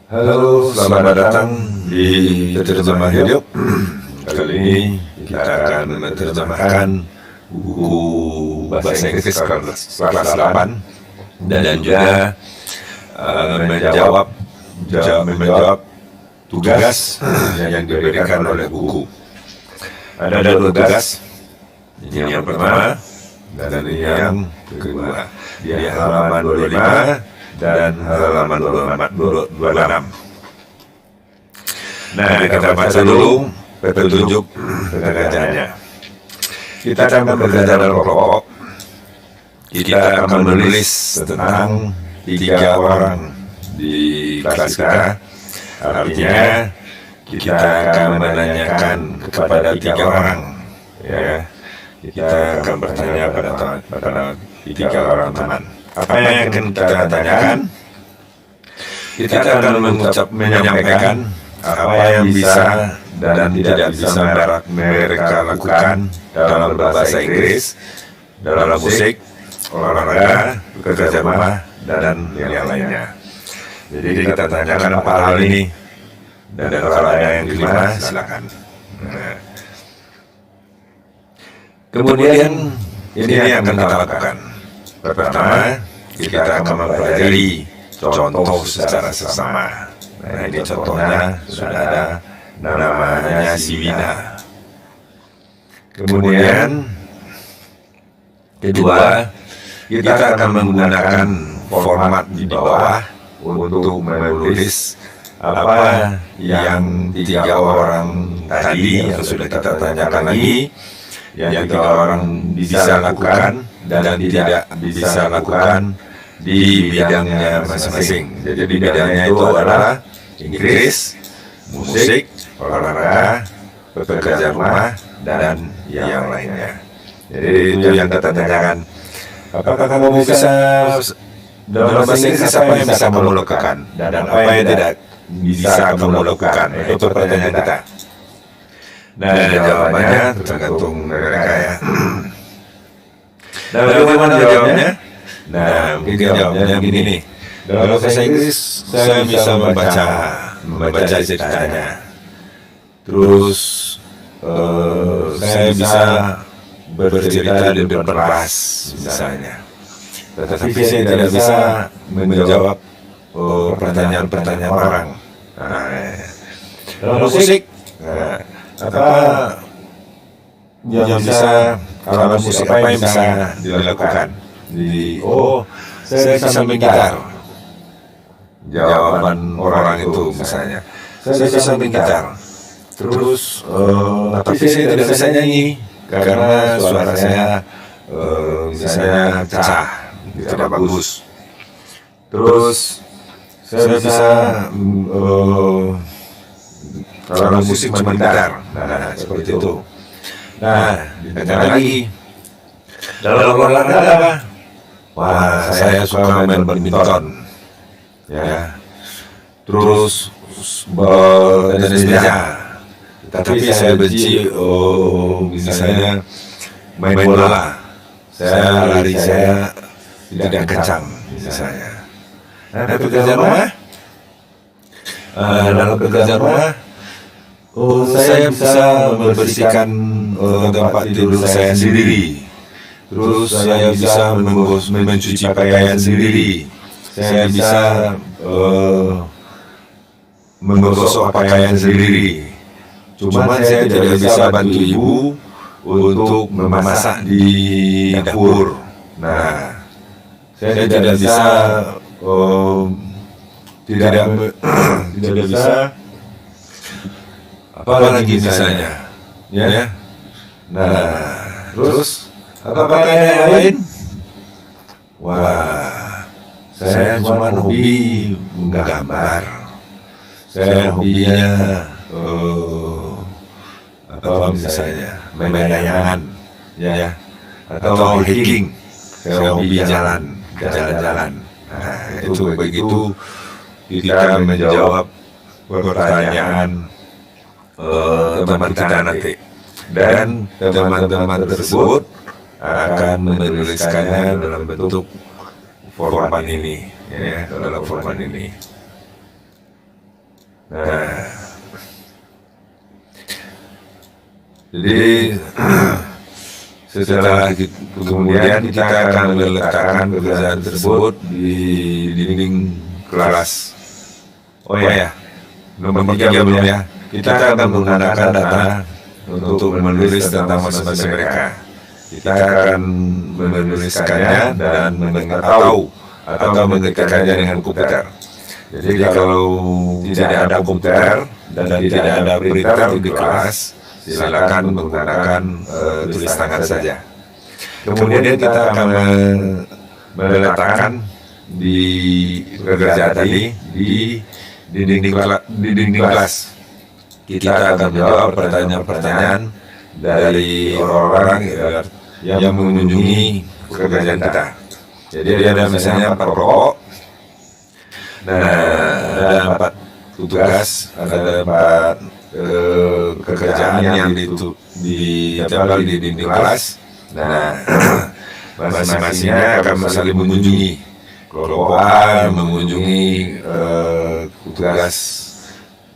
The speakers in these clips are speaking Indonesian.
Halo, selamat datang di Terjemah Hidup. Kali ini kita akan menerjemahkan buku bahasa Inggris kelas 8 dan juga menjawab tugas yang diberikan oleh buku. Ada dua tugas. Ini yang pertama dan ini yang kedua. Di halaman 25 dan halaman 26. Nah, kita baca dulu petunjuk pengerjaannya. Kita akan bekerja dalam kelompok. Kita akan menulis tentang 3 orang di kelas kita. Artinya kita akan menanyakan kepada 3 orang. Ya, kita akan bertanya pada 3 orang teman. Apa yang akan kita tanyakan? Kita akan menyampaikan apa yang bisa dan tidak bisa mereka lakukan dalam bahasa Inggris, dalam musik, olahraga, pekerjaan rumah, dan yang lainnya. Jadi kita tanyakan apa hal ini, dan kalau ada yang kelima, silakan. Kemudian ini yang akan kita lakukan. Pertama, kita akan mempelajari contoh secara seksama. Nah, ini contohnya sudah ada, namanya Siwina. Kemudian, kedua, kita akan menggunakan format di bawah untuk menulis apa yang 3 orang tadi yang sudah kita tanyakan lagi, yang 3 orang bisa lakukan dan tidak bisa lakukan di bidangnya masing-masing. Jadi bidangnya itu adalah Inggris, musik, olahraga, pekerjaan rumah, dan yang lainnya. Jadi itu yang kita tanyakan. Apakah kamu bisa dalam bahasa Inggris, apa yang bisa kamu lakukan dan apa yang tidak bisa kamu lakukan? Itu pertanyaan kita. Nah, jawabannya tergantung mereka ya. Nah, bagaimana jawabnya? Nah, mungkin jawabnya begini nih. Dalam bahasa Inggris, saya bisa membaca ceritanya. Terus, saya bisa bercerita dan berperas, misalnya. Tetapi saya tidak bisa menjawab pertanyaan-pertanyaan orang. Dalam musik, apa yang bisa, kalau musik apa yang bisa dilakukan? Saya bisa main gitar. Jawaban orang itu misalnya, saya bisa main gitar. Terus, tapi saya tidak bisa nyanyi karena suara saya misalnya cacah, tidak bagus. Terus, saya bisa kalau musik cuma gitar, nah seperti itu. Nah, ditanya lagi, dalam olahraga apa? Wah, saya suka main badminton, ya. Terus tenis meja. Tapi saya benci, misalnya main bola. Lari saya tidak kencang, misalnya. Nah, pekerjaan rumah? Dalam pekerjaan rumah, saya bisa membersihkan tempat tidur saya sendiri. Terus saya bisa mencuci pakaian sendiri. Saya bisa menggosok pakaian sendiri. Cuma saya tidak bisa bantu ibu untuk memasak di dapur. Nah, saya tidak bisa tidak bisa apalagi misalnya, ya. Nah, terus apakah ada yang lain? Wah, saya cuma hobi menggambar. Saya hobinya apa misalnya main layangan, ya, atau hiking. Saya hobi jalan-jalan. Nah, itu begitu kita menjawab pertanyaan teman kita nanti, dan teman-teman tersebut akan menuliskannya dalam bentuk format ini, ya, dalam format ini. Nah, jadi setelah kemudian kita akan meletakkan pekerjaan tersebut di dinding kelas. Oh ya, nomor 3 belum ya. Kita akan menggunakan data untuk menulis tentang masing-masing mereka. Kita akan menuliskannya dan tahu atau mengetikkannya dengan komputer. Jadi kalau tidak ada komputer dan tidak ada printer di kelas, silakan menggunakan tulis tangan saja. Kemudian kita akan meletakkan di pekerjaan tadi di dinding kelas. Kita akan menjawab pertanyaan-pertanyaan dari orang-orang yang mengunjungi pekerjaan kita. Jadi ada misalnya 4 kelompok. Nah, ada 4 tugas, ada 4 pekerjaan yang ditempel di dinding kelas. Nah, masing-masingnya akan saling mengunjungi. Kelompok A mengunjungi tugas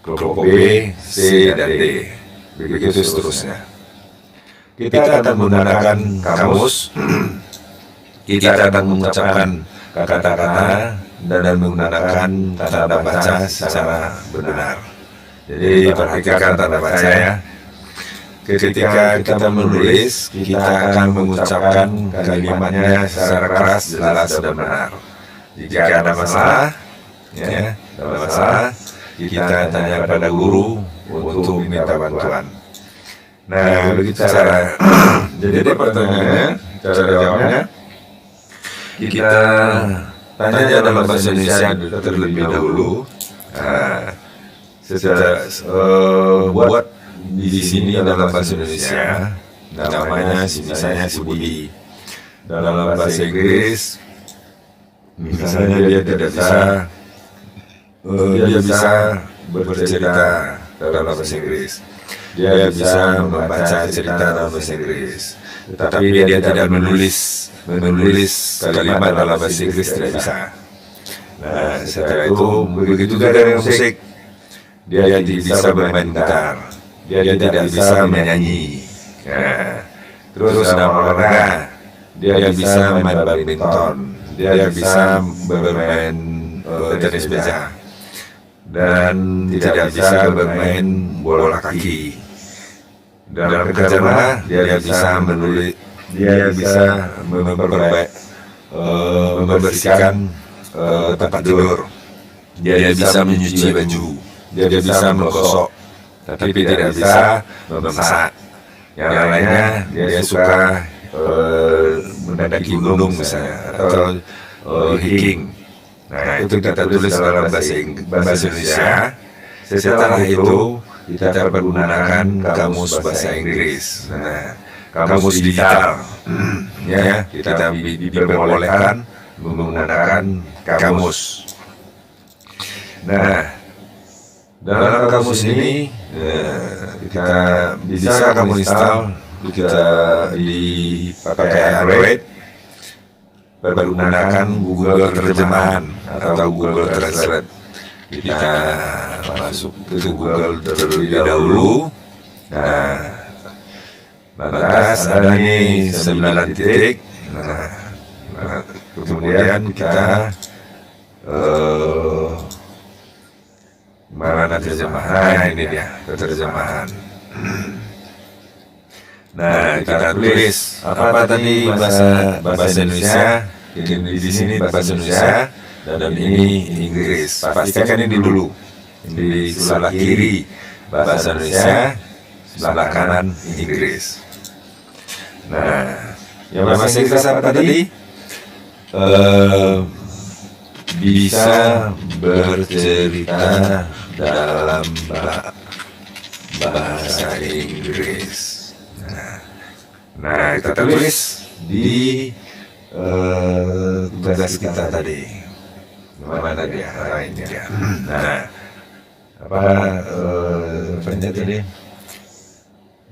kelompok B, C, dan D. Begitu seterusnya. Kita akan menggunakan kamus. Kita akan mengucapkan kata-kata dan menggunakan tanda baca secara benar. Jadi perhatikan tanda baca ya. Ketika kita menulis, kita akan mengucapkan kalimatnya secara keras, jelas, dan benar. Jika ada masalah, kita tanya pada guru untuk minta bantuan. Nah, begitu cara. Jadi pertanyaannya, cara jawabnya, kita tanya dalam bahasa Indonesia terlebih dahulu. Buat di sini dalam bahasa Indonesia namanya misalnya si Budi. Dalam bahasa Inggris misalnya dia tidak bisa dia bisa bercerita dalam bahasa Inggris, dia bisa membaca cerita dalam bahasa Inggris, tetapi dia tidak menulis kalimat dalam bahasa Inggris, tidak bisa. Nah, setelah itu begitu juga dengan musik, dia tidak bisa bermain gitar, dia tidak bisa menyanyi. Nah, terus dalam olahraga, dia bisa main badminton, dia bisa bermain tenis meja, dan tidak bisa bermain bola kaki. Dalam pekerjaan dia bisa menulis, dia bisa membersihkan tempat tidur, dia bisa menyuci baju, dia bisa menggosok, tapi tidak bisa memasak. Yang lainnya dia suka mendaki gunung misalnya, atau hiking. Nah, itu kita tulis dalam bahasa Indonesia. Setelah itu kita menggunakan kamus bahasa Inggris. Nah, kamus digital. Ya, kita diperbolehkan menggunakan kamus. Nah, dalam kamus ini kita bisa kamu install, kita dipakai Android, menggunakan Google Terjemahan atau Google Translate. Kita masuk ke Google terlebih dahulu. Nah, lantas ada ini 9 titik. Nah, kemudian kita mana terjemahan, ini dia terjemahan. Nah, kita tulis apa tadi bahasa Indonesia, di sini bahasa Indonesia, dan ini Inggris. Pastikan ini dulu. Di sebelah kiri bahasa Indonesia, sebelah kanan Inggris. Nah, yang bahasa Inggris apa tadi? Bisa bercerita dalam bahasa Inggris. Nah, kita tulis di tugas kita tadi. Mana dia? Nah, ini dia. Nah, apa tadi?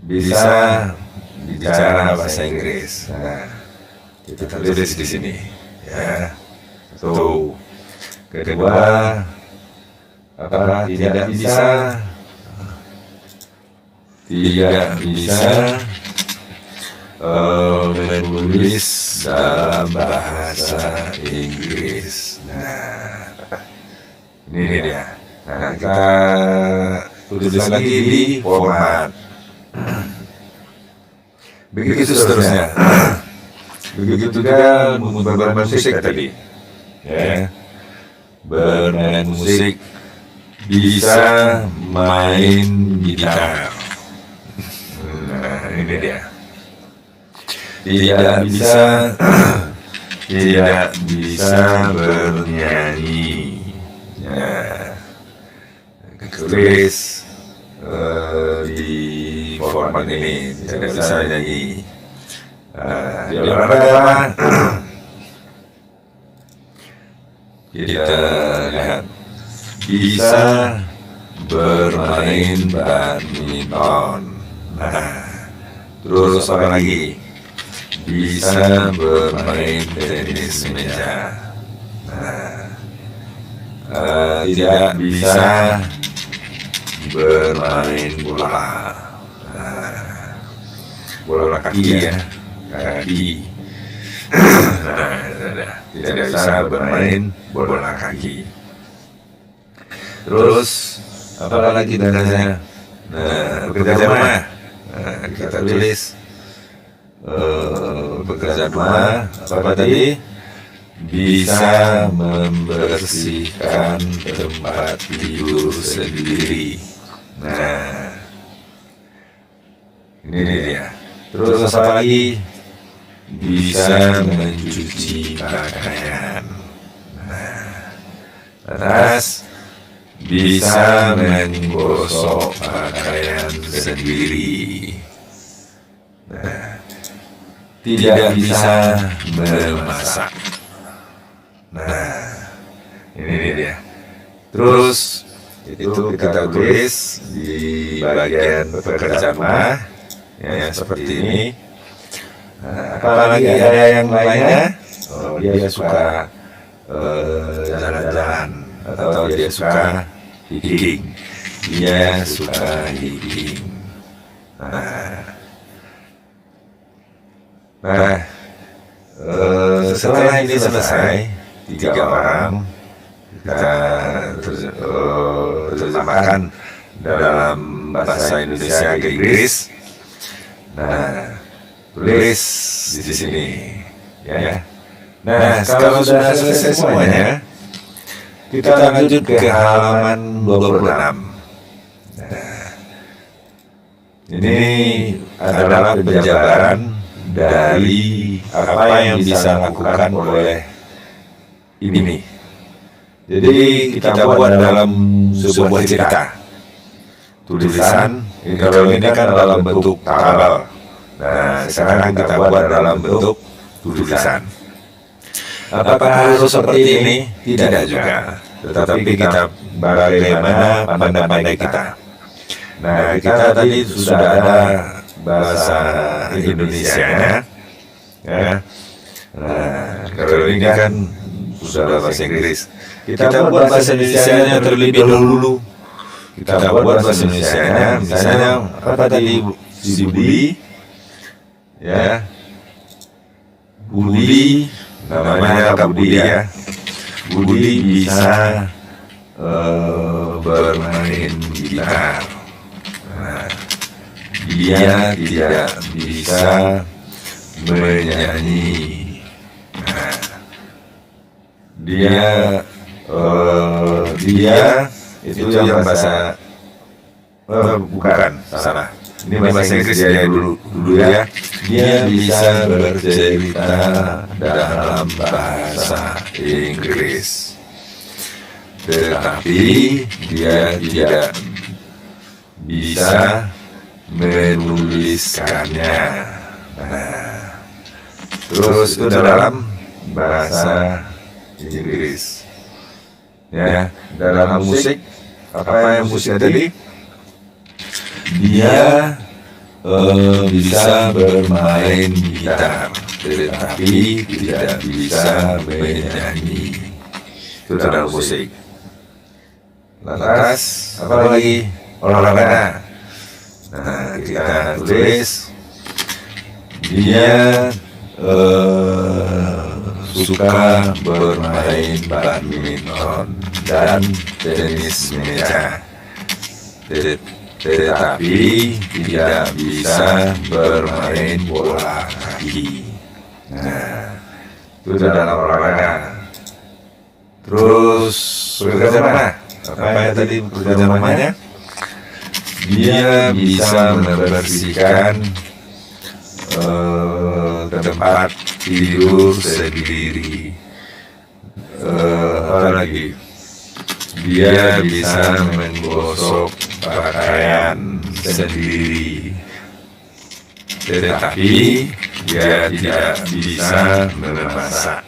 Bisa bicara bahasa Inggris. Nah, kita tulis di sini. Ya. So, kedua, Apa tidak bisa menulis dalam bahasa Inggris. Nah, ini dia. Nah, kita tulis lagi di format. Begitu seterusnya. Begitu juga bermain musik tadi. Ya. Bermain musik, bisa main gitar. Nah, ini dia. Tidak bisa bernyanyi. Ya, tulis di format ini tidak bisa nyanyi. Di olahraga kita lihat bisa bermain badminton. Nah, terus apa lagi? Bisa bermain tenis meja. Tidak bisa bermain bola. Bola kaki ya, kaki. Tidak bisa bermain bola kaki. Terus apa lagi tandanya? Bekerja rumah. Kita tulis bekerja rumah. Apa tadi? Bisa membersihkan tempat tidur sendiri. Nah, ini dia. Terus apa lagi? Bisa mencuci pakaian. Atas bisa menggosok pakaian sendiri. Tidak bisa memasak. Ini dia. Terus itu kita tulis di bagian pekerjaan rumah, ya seperti ini. Apalagi ada yang lainnya? Dia suka jalan-jalan atau dia suka hiking. Dia suka hiking. Setelah ini selesai, 3 orang kita terjemahkan dalam bahasa Indonesia ke Inggris. Nah, tulis di sini, ya. Nah, kalau sudah selesai semuanya, kita lanjut ke halaman 26. Nah, ini adalah penjabaran dari apa yang bisa dilakukan oleh ini. Jadi kita buat dalam sebuah cerita. Tulisan, kalau ini kan dalam bentuk tabel. Nah, sekarang kita buat dalam bentuk tulisan. Apakah harus seperti ini? Tidak juga. Tetapi kita bagaimana pandai-pandai kita. Nah, kita tadi sudah ada bahasa Indonesia, ya. Nah, kalau ini kan sudah bahasa Inggris. Kita buat bahasa Indonesia-nya terlebih dahulu. Kita buat bahasa Indonesia-nya, misalnya apa tadi? Si Budi, ya. Budi, namanya Kak Budi ya. Budi bisa bermain gitar. Nah, dia tidak bisa menyanyi. Nah, dia itu yang bahasa bukan salah. Ini bahasa Inggris dia dulu ya. Dia bisa bercerita dalam bahasa Inggris, tetapi dia tidak bisa menuliskannya. Nah, terus itu dalam bahasa Inggris. Ya, dalam musik, apa yang musik tadi? Dia bisa bermain gitar, tetapi tidak bisa menyanyi. Itu dalam musik. Lantas apa lagi? Olahraga. Nah, kita tulis dia suka bermain badminton dan tenis meja, tetapi tidak bisa bermain bola kaki. Nah, itu dalam olahraga. Terus bekerja mana? Apa ya tadi bekerja namanya? Dia bisa membersihkan tempat tidur sendiri. Apa lagi? Dia bisa menggosok pakaian sendiri, tetapi dia tidak bisa memasak.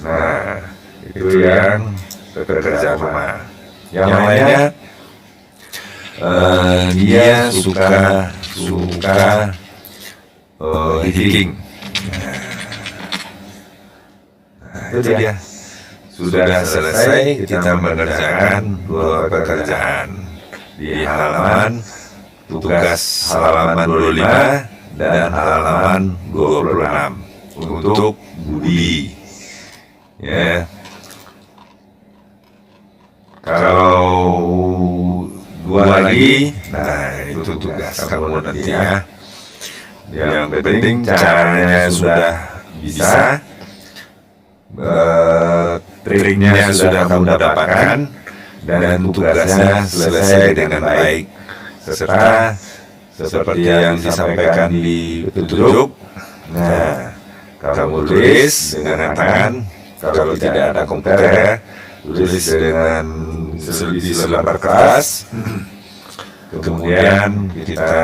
Nah, itu yang pekerja rumah. Yang lainnya, dia suka hiking. Nah, itu dia. Sudah selesai kita mengerjakan 2 pekerjaan di halaman tugas halaman 25 dan halaman 26 untuk Budi. Ya. Kalau 2 lagi, nah itu tugas kamu nanti ya. Yang penting caranya sudah bisa, triknya sudah kamu dapatkan, dan tugasnya selesai dengan baik, serta seperti yang disampaikan di petunjuk. Nah, kamu tulis dengan tangan. Kalau tidak ada komputer, tulis dengan di selembar kertas. Kemudian kita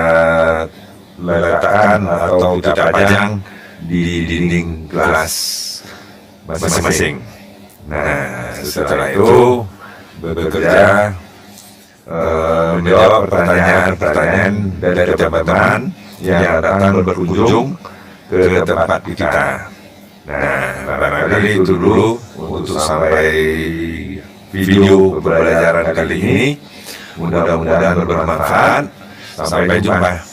letakkan atau kita pajang di dinding kelas masing-masing. Nah, setelah itu bekerja menjawab pertanyaan-pertanyaan dari teman-teman yang datang berkunjung ke tempat kita. Nah, barangkali itu dulu untuk sampai video pembelajaran kali ini. Mudah-mudahan bermanfaat. Sampai jumpa.